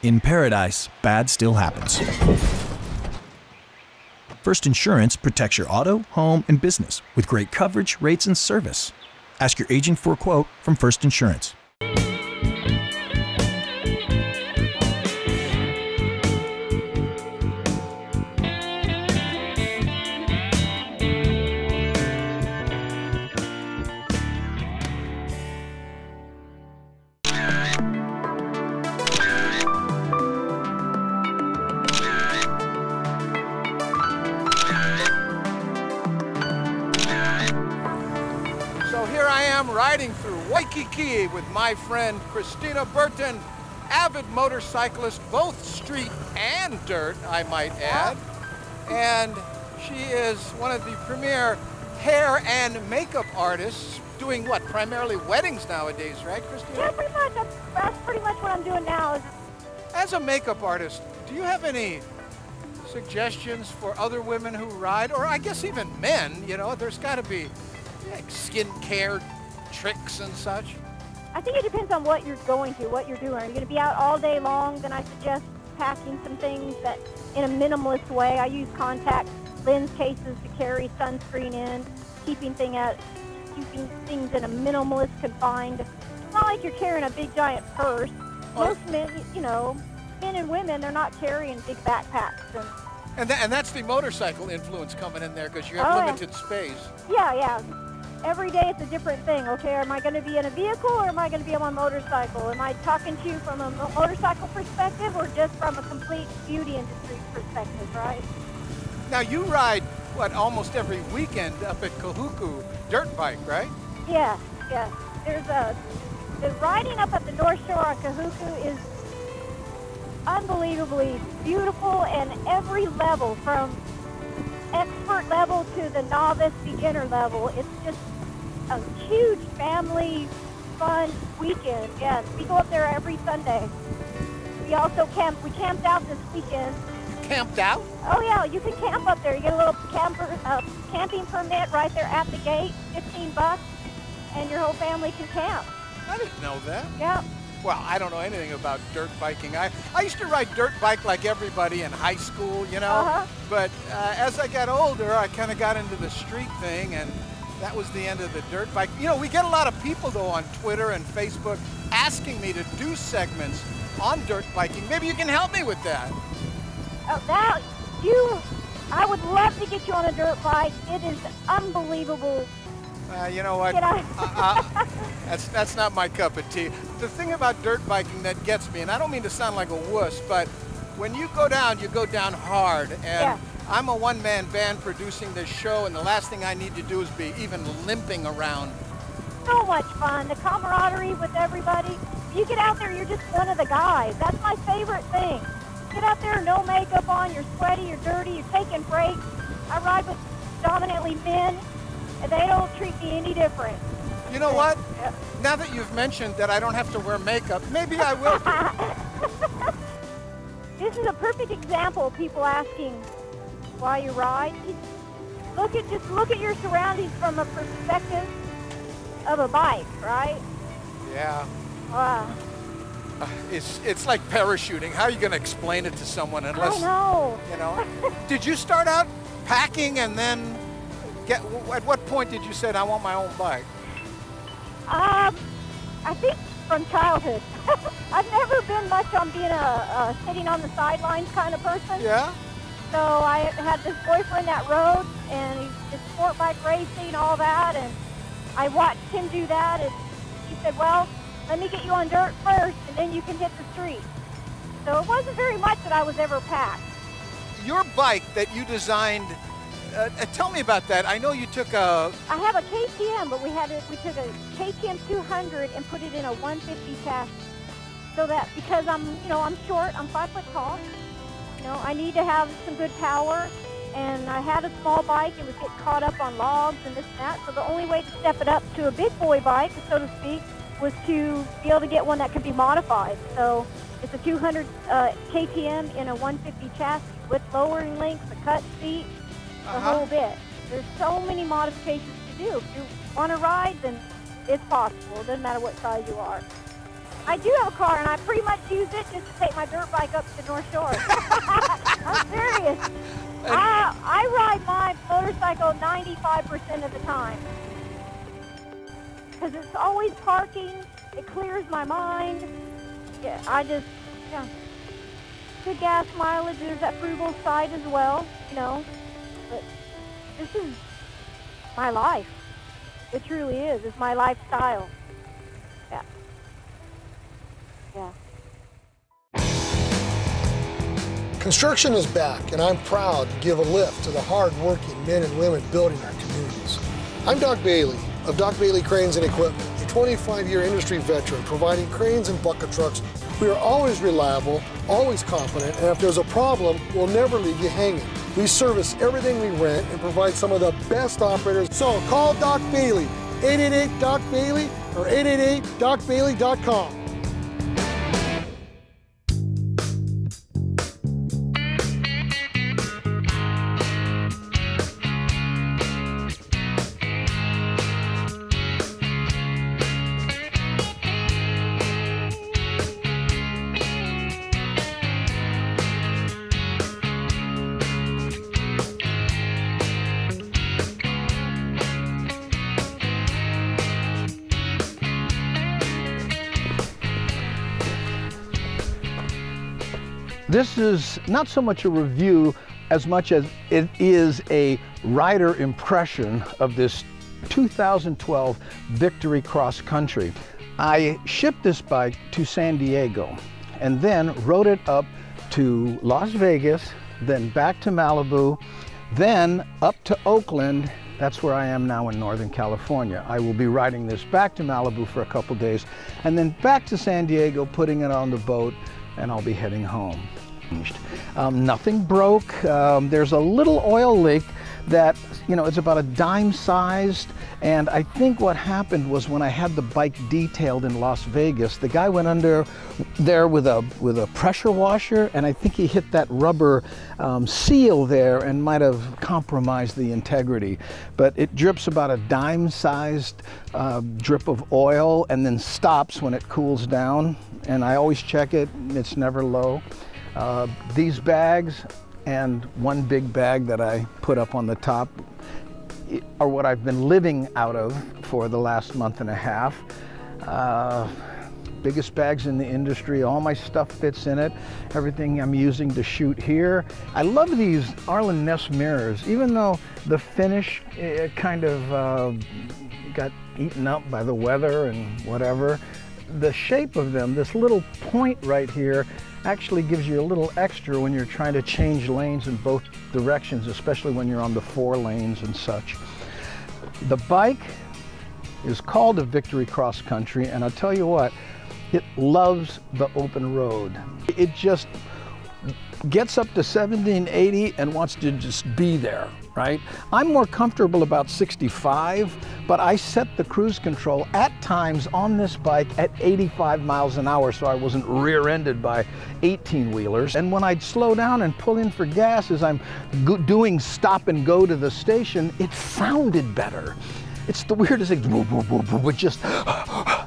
In paradise, bad still happens. First Insurance protects your auto, home, and business with great coverage, rates, and service. Ask your agent for a quote from First Insurance. Riding through Waikiki with my friend Christina Burton, avid motorcyclist, both street and dirt, I might add. And she is one of the premier hair and makeup artists doing what? Primarily weddings nowadays, right, Christina? Yeah, pretty much. That's pretty much what I'm doing now. As a makeup artist, do you have any suggestions for other women who ride, or I guess even men? You know, there's got to be like skincare tricks and such? I think it depends on what you're going to, what you're doing. Are you going to be out all day long? Then I suggest packing some things that in a minimalist way. I use contact lens cases to carry sunscreen in, keeping things in a minimalist, confined. It's not like you're carrying a big giant purse. Most men, you know, men and women, they're not carrying big backpacks. And that's the motorcycle influence coming in there because you have limited space. Yeah. Every day it's a different thing, okay? Am I going to be in a vehicle or am I going to be on my motorcycle? Am I talking to you from a motorcycle perspective or just from a complete beauty industry perspective, right? Now you ride, what, almost every weekend up at Kahuku dirt bike, right? Yeah. The riding up at the North Shore on Kahuku is unbelievably beautiful, and every level, from expert level to the novice beginner level, it's just a huge family fun weekend. Yes, we go up there every Sunday. We also camped out this weekend. Camped out? Oh yeah, you can camp up there. You get a little camping permit right there at the gate, $15, and your whole family can camp. I didn't know that. Yeah. Well, I don't know anything about dirt biking. I used to ride dirt bike like everybody in high school, you know. But as I got older, I kind of got into the street thing, and that was the end of the dirt bike. You know, we get a lot of people, though, on Twitter and Facebook asking me to do segments on dirt biking. Maybe you can help me with that. I would love to get you on a dirt bike. It is unbelievable. You know what? That's not my cup of tea. The thing about dirt biking that gets me, and I don't mean to sound like a wuss, but when you go down hard. And I'm a one-man band producing this show, and the last thing I need to do is be even limping around. So much fun. The camaraderie with everybody. You get out there, you're just one of the guys. That's my favorite thing. Get out there, no makeup on, you're sweaty, you're dirty, you're taking breaks. I ride with dominantly men, and they don't treat me any different. You know what? Now that you've mentioned that I don't have to wear makeup, maybe I will. This is a perfect example of people asking why you ride. Just look at your surroundings from a perspective of a bike, right? Yeah. Wow. It's like parachuting. How are you going to explain it to someone unless... I know. You know? Did you start out packing and then at what point did you say, I want my own bike? I think from childhood. I've never been much on being a sitting on the sidelines kind of person. Yeah? So I had this boyfriend that rode, and he did sport bike racing, all that, and I watched him do that, and he said, well, let me get you on dirt first, and then you can hit the street. So it wasn't very much that I was ever packed. Your bike that you designed, tell me about that. I know you took a... I have a KTM, but we took a KTM 200 and put it in a 150 chassis. So that, because I'm short, I'm 5 foot tall, I need to have some good power, and I had a small bike and was getting caught up on logs and this and that, so the only way to step it up to a big boy bike, so to speak, was to be able to get one that could be modified. So it's a 200 KTM in a 150 chassis with lowering links, a cut seat, the whole bit. There's so many modifications to do. If you want to ride, then it's possible. It doesn't matter what size you are. I do have a car, and I pretty much use it just to take my dirt bike up to North Shore. I'm serious. I ride my motorcycle 95% of the time. Because it's always parking. It clears my mind. Yeah, good gas mileage. There's that frugal side as well, you know. But this is my life. It truly is. It's my lifestyle. Yeah. Yeah. Construction is back, and I'm proud to give a lift to the hard-working men and women building our communities. I'm Doc Bailey of Doc Bailey Cranes and Equipment, a 25-year industry veteran providing cranes and bucket trucks. We are always reliable, always confident, and if there's a problem, we'll never leave you hanging. We service everything we rent and provide some of the best operators. So call Doc Bailey, 888-DOC-BAILEY or 888-DocBailey.com. This is not so much a review as much as it is a rider impression of this 2012 Victory Cross Country. I shipped this bike to San Diego and then rode it up to Las Vegas, then back to Malibu, then up to Oakland. That's where I am now in Northern California. I will be riding this back to Malibu for a couple days and then back to San Diego, putting it on the boat, and I'll be heading home. Nothing broke. There's a little oil leak that, you know, it's about a dime sized, and I think what happened was when I had the bike detailed in Las Vegas, the guy went under there with a pressure washer, and I think he hit that rubber seal there and might have compromised the integrity. But it drips about a dime sized drip of oil and then stops when it cools down, and I always check it. It's never low. These bags and one big bag that I put up on the top are what I've been living out of for the last month and a half. Biggest bags in the industry, all my stuff fits in it, everything I'm using to shoot here. I love these Arlen Ness mirrors, even though the finish kind of got eaten up by the weather and whatever. The shape of them, this little point right here, actually gives you a little extra when you're trying to change lanes in both directions, especially when you're on the 4 lanes and such. The bike is called a Victory Cross Country, and I'll tell you what, it loves the open road. It just gets up to 70 and 80 and wants to just be there, right? I'm more comfortable about 65, but I set the cruise control at times on this bike at 85 miles an hour so I wasn't rear-ended by 18-wheelers. And when I'd slow down and pull in for gas as I'm doing stop and go to the station, it sounded better. It's the weirdest thing, but just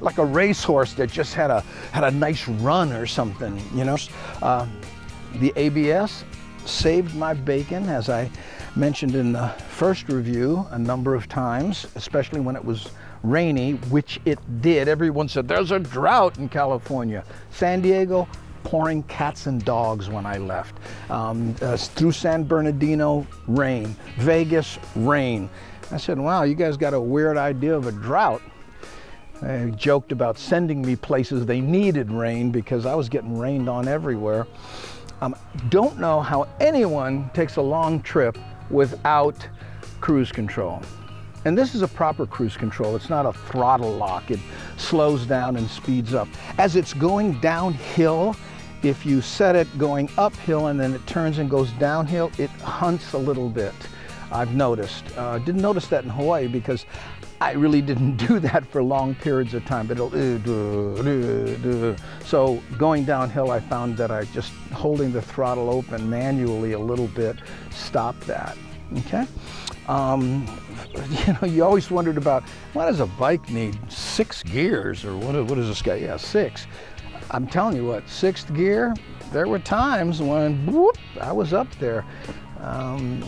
like a racehorse that just had a nice run or something, you know? The ABS saved my bacon, as I mentioned in the first review a number of times, especially when it was rainy, which it did. Everyone said, there's a drought in California. San Diego, pouring cats and dogs when I left. Through San Bernardino, rain. Vegas, rain. I said, wow, you guys got a weird idea of a drought. They joked about sending me places they needed rain because I was getting rained on everywhere. Don't know how anyone takes a long trip without cruise control. And this is a proper cruise control. It's not a throttle lock. It slows down and speeds up. As it's going downhill, if you set it going uphill and then it turns and goes downhill, it hunts a little bit. I've noticed. Didn't notice that in Hawaii because I really didn't do that for long periods of time, but it'll so going downhill, I found that I just holding the throttle open manually a little bit stopped that. Okay. You know, you always wondered about, why does a bike need 6 gears, or what does this guy? Yeah, 6. I'm telling you what, 6th gear, there were times when whoop, I was up there.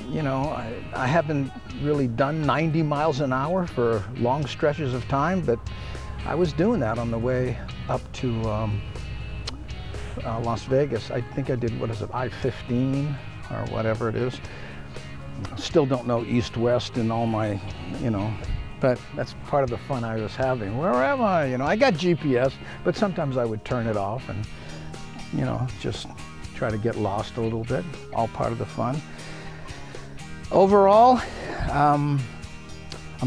You know, I haven't really done 90 miles an hour for long stretches of time, but I was doing that on the way up to Las Vegas. I think I did, what is it, I-15 or whatever it is. Still don't know east-west and all my, you know, but that's part of the fun I was having. Where am I? You know, I got GPS, but sometimes I would turn it off and, you know, just try to get lost a little bit. All part of the fun. Overall, I'm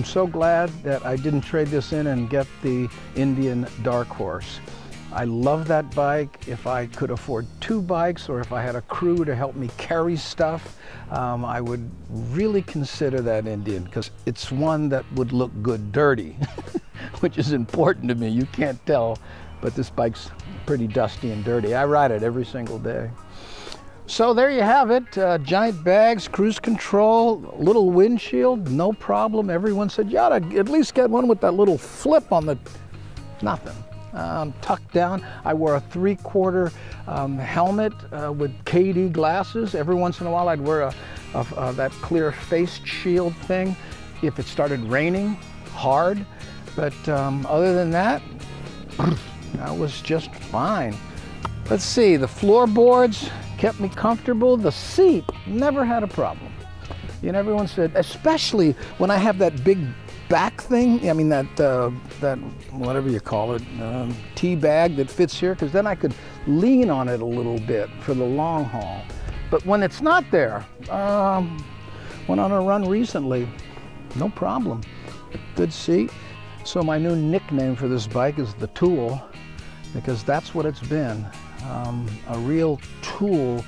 so glad that I didn't trade this in and get the Indian Dark Horse. I love that bike. If I could afford 2 bikes, or if I had a crew to help me carry stuff, I would really consider that Indian, because it's one that would look good dirty, which is important to me. You can't tell, but this bike's pretty dusty and dirty. I ride it every single day. So there you have it, giant bags, cruise control, little windshield, no problem. Everyone said, you ought to at least get one with that little flip on the, nothing. Tucked down. I wore a 3/4 helmet with KD glasses. Every once in a while I'd wear that clear face shield thing if it started raining hard. But other than that, I was just fine. Let's see, the floorboards kept me comfortable. The seat, never had a problem. You know, everyone said, especially when I have that big back thing, I mean that whatever you call it, tea bag that fits here, because then I could lean on it a little bit for the long haul. But when it's not there, went on a run recently, no problem, good seat. So my new nickname for this bike is the Tool, because that's what it's been, a real tool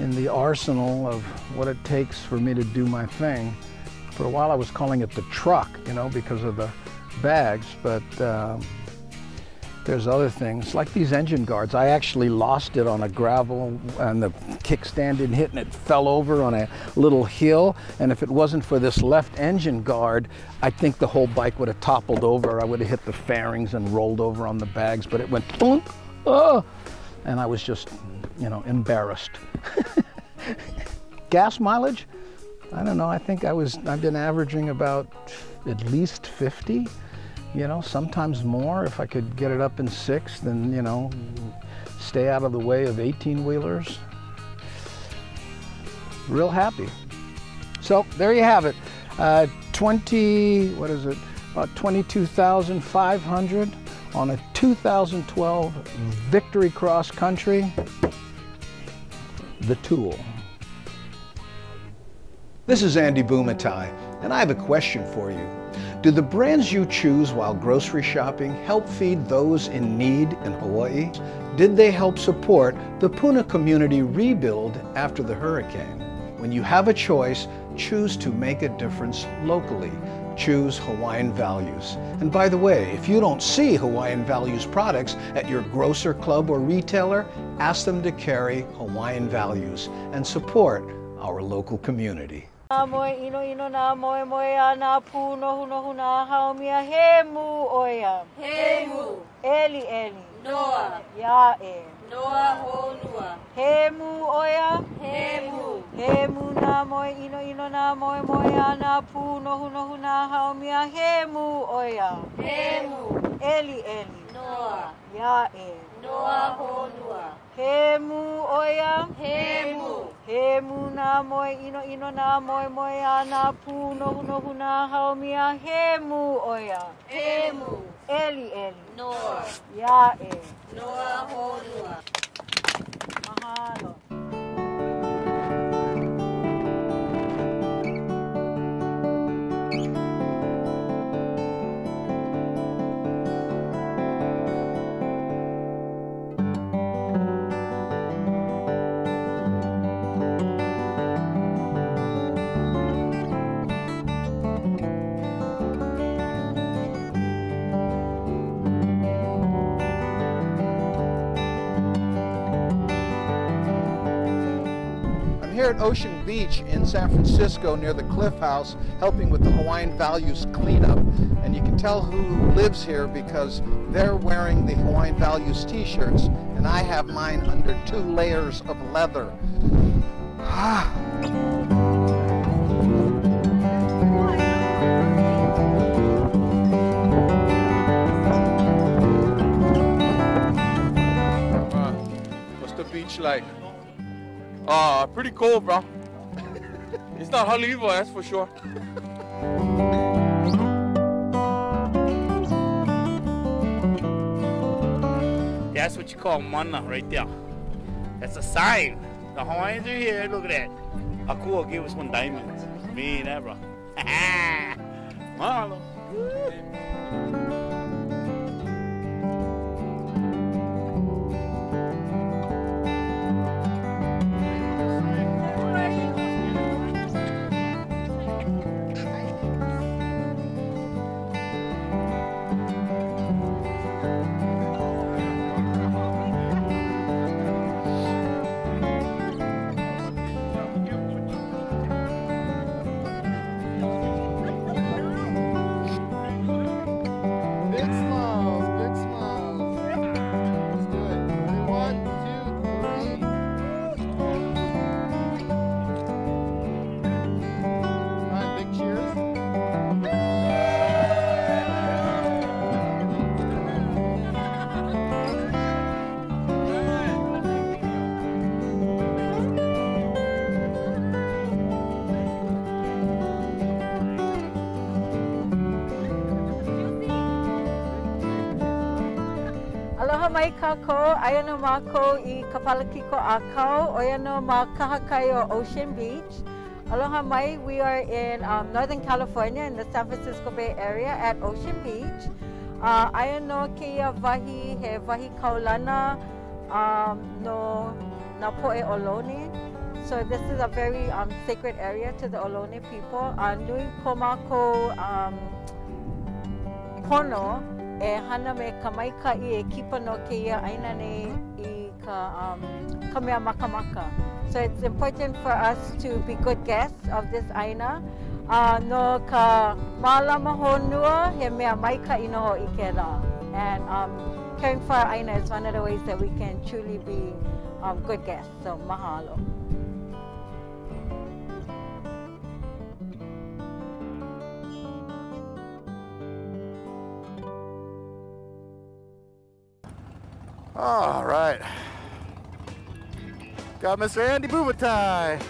in the arsenal of what it takes for me to do my thing. For a while I was calling it the truck, you know, because of the bags, but there's other things, like these engine guards. I actually lost it on a gravel, and the kickstand didn't hit, and it fell over on a little hill, and if it wasn't for this left engine guard, I think the whole bike would have toppled over. I would have hit the fairings and rolled over on the bags, but it went boom, oh, and I was just, you know, embarrassed. Gas mileage? I don't know, I think I've been averaging about at least 50, you know, sometimes more. If I could get it up in 6, then, you know, stay out of the way of 18-wheelers. Real happy. So there you have it. About 22,500 on a 2012 Victory Cross Country, the Tool. This is Andy Bumatai, and I have a question for you. Do the brands you choose while grocery shopping help feed those in need in Hawaii? Did they help support the Puna community rebuild after the hurricane? When you have a choice, choose to make a difference locally. Choose Hawaiian Values. And by the way, if you don't see Hawaiian Values products at your grocer, club, or retailer, ask them to carry Hawaiian Values and support our local community. Moe ino ino na moe moe ana pu nohu nohu na haumia he mu oia. He mu. Eli eli. Noa. Ya e. Noa honua. He mu oia. He mu. He mu na moe ino ino na moe moe ana pu nohu nohu na haumia he mu oia. He mu. Eli eli. Noa. Ya e. Noa honua. He mu oia. He mu. He mu na moe ino ino na moe moe ana pu nohu nohu na haumia he mu oia. He mu. Eli eli. Noa. Ya e. Noa honua. Mahalo. here at Ocean Beach in San Francisco near the Cliff House, helping with the Hawaiian Values cleanup. And you can tell who lives here because they're wearing the Hawaiian Values t-shirts, and I have mine under 2 layers of leather. What's the beach like? Pretty cold, bro. It's not Hollywood, that's for sure. That's what you call mana right there. That's a sign. The Hawaiians are here. Look at that. Akua gave us 1 diamond. Me and that, bro. Mahalo. Aloha mai kākou, aia no mākou I kapalaki ko ākau, oia no mā kahakai o Ocean Beach. Aloha mai, we are in Northern California in the San Francisco Bay Area at Ocean Beach. Aia no keia wahi, he wahi kaulana no na poe Olone. So this is a very sacred area to the Olone people. Nui ko mākou pono, e hana me ka maikai e kipa no keia aina nei I ka mea makamaka. So it's important for us to be good guests of this aina. No ka malama honua he mea maikai no ho I ke rā. And caring for our aina is one of the ways that we can truly be good guests. So mahalo. All right. Got Mr. Andy Bumatai.